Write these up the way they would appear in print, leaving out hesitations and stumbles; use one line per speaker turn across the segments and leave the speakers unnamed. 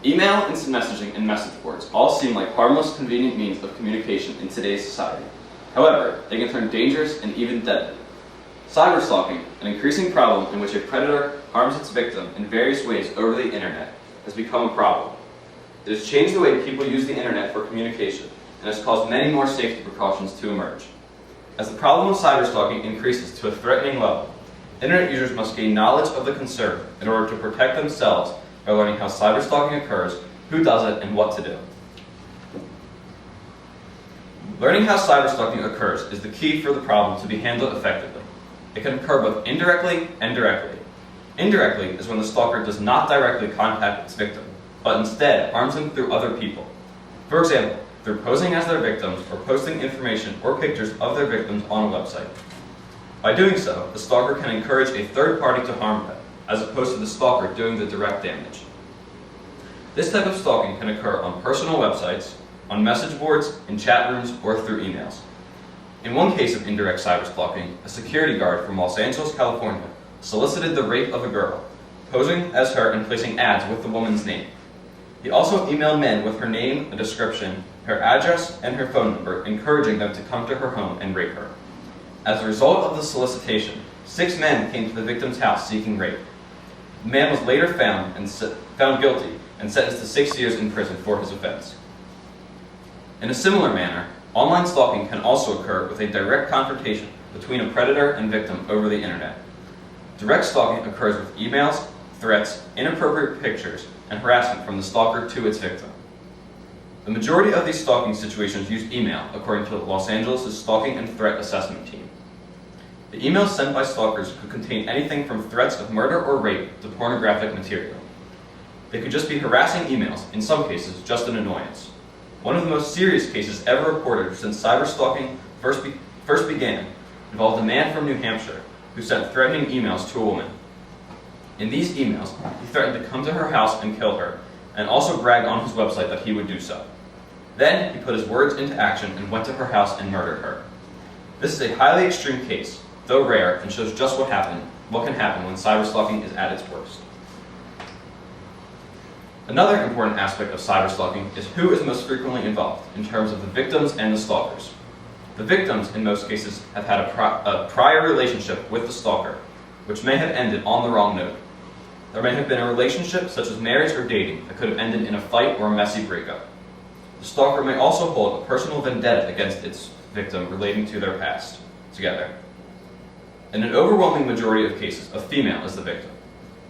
Email, instant messaging, and message boards all seem like harmless, convenient means of communication in today's society. However, they can turn dangerous and even deadly. Cyberstalking, an increasing problem in which a predator harms its victim in various ways over the internet, has become a problem. It has changed the way people use the internet for communication and has caused many more safety precautions to emerge. As the problem of cyberstalking increases to a threatening level, internet users must gain knowledge of the concern in order to protect themselves by learning how cyberstalking occurs, who does it, and what to do. Learning how cyberstalking occurs is the key for the problem to be handled effectively. It can occur both indirectly and directly. Indirectly is when the stalker does not directly contact its victim, but instead harms them through other people. For example, through posing as their victims or posting information or pictures of their victims on a website. By doing so, the stalker can encourage a third party to harm them, as opposed to the stalker doing the direct damage. This type of stalking can occur on personal websites, on message boards, in chat rooms, or through emails. In one case of indirect cyberstalking, a security guard from Los Angeles, California, solicited the rape of a girl, posing as her and placing ads with the woman's name. He also emailed men with her name, a description, her address, and her phone number, encouraging them to come to her home and rape her. As a result of the solicitation, 6 men came to the victim's house seeking rape. The man was later found guilty and sentenced to 6 years in prison for his offense. In a similar manner, online stalking can also occur with a direct confrontation between a predator and victim over the internet. Direct stalking occurs with emails, threats, inappropriate pictures, and harassment from the stalker to its victim. The majority of these stalking situations use email, according to Los Angeles' Stalking and Threat Assessment Team. The emails sent by stalkers could contain anything from threats of murder or rape to pornographic material. They could just be harassing emails, in some cases just an annoyance. One of the most serious cases ever reported since cyberstalking first began involved a man from New Hampshire who sent threatening emails to a woman. In these emails, he threatened to come to her house and kill her, and also bragged on his website that he would do so. Then, he put his words into action and went to her house and murdered her. This is a highly extreme case, though rare, and shows just what can happen when cyberstalking is at its worst. Another important aspect of cyberstalking is who is most frequently involved in terms of the victims and the stalkers. The victims, in most cases, have had a prior relationship with the stalker, which may have ended on the wrong note. There may have been a relationship, such as marriage or dating, that could have ended in a fight or a messy breakup. The stalker may also hold a personal vendetta against its victim relating to their past together. In an overwhelming majority of cases, a female is the victim.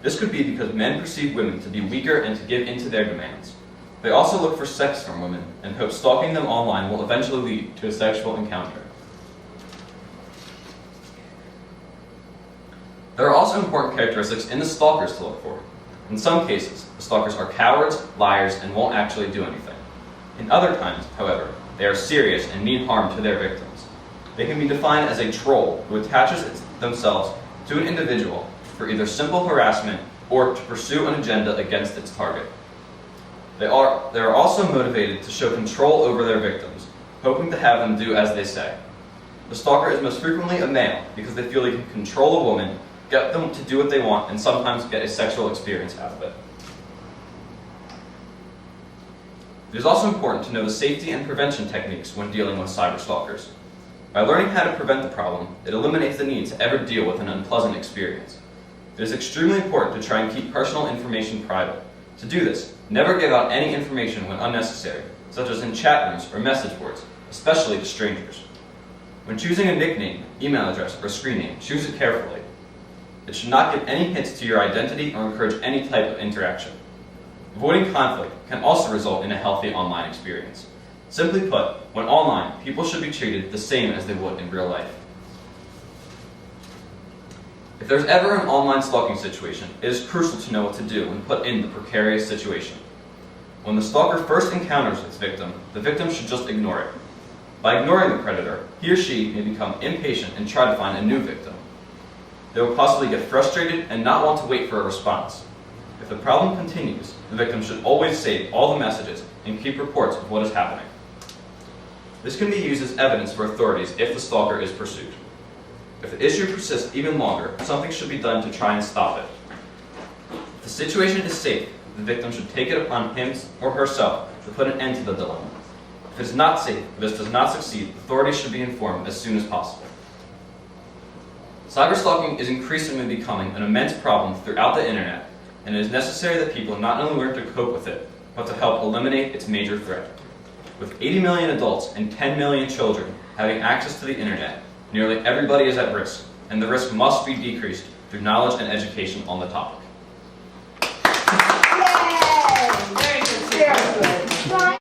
This could be because men perceive women to be weaker and to give in to their demands. They also look for sex from women and hope stalking them online will eventually lead to a sexual encounter. There are also important characteristics in the stalkers to look for. In some cases, the stalkers are cowards, liars, and won't actually do anything. In other times, however, they are serious and mean harm to their victims. They can be defined as a troll who attaches themselves to an individual for either simple harassment or to pursue an agenda against its target. They are also motivated to show control over their victims, hoping to have them do as they say. The stalker is most frequently a male because they feel they can control a woman, get them to do what they want, and sometimes get a sexual experience out of it. It is also important to know the safety and prevention techniques when dealing with cyberstalkers. By learning how to prevent the problem, it eliminates the need to ever deal with an unpleasant experience. It is extremely important to try and keep personal information private. To do this, never give out any information when unnecessary, such as in chat rooms or message boards, especially to strangers. When choosing a nickname, email address, or screen name, choose it carefully. It should not give any hints to your identity or encourage any type of interaction. Avoiding conflict can also result in a healthy online experience. Simply put, when online, people should be treated the same as they would in real life. If there's ever an online stalking situation, it is crucial to know what to do when put in the precarious situation. When the stalker first encounters its victim, the victim should just ignore it. By ignoring the predator, he or she may become impatient and try to find a new victim. They will possibly get frustrated and not want to wait for a response. If the problem continues, the victim should always save all the messages and keep reports of what is happening. This can be used as evidence for authorities if the stalker is pursued. If the issue persists even longer, something should be done to try and stop it. If the situation is safe, the victim should take it upon him or herself to put an end to the dilemma. If it is not safe, or this does not succeed, authorities should be informed as soon as possible. Cyberstalking is increasingly becoming an immense problem throughout the internet, and it is necessary that people not only learn to cope with it, but to help eliminate its major threat. With 80 million adults and 10 million children having access to the internet, nearly everybody is at risk, and the risk must be decreased through knowledge and education on the topic.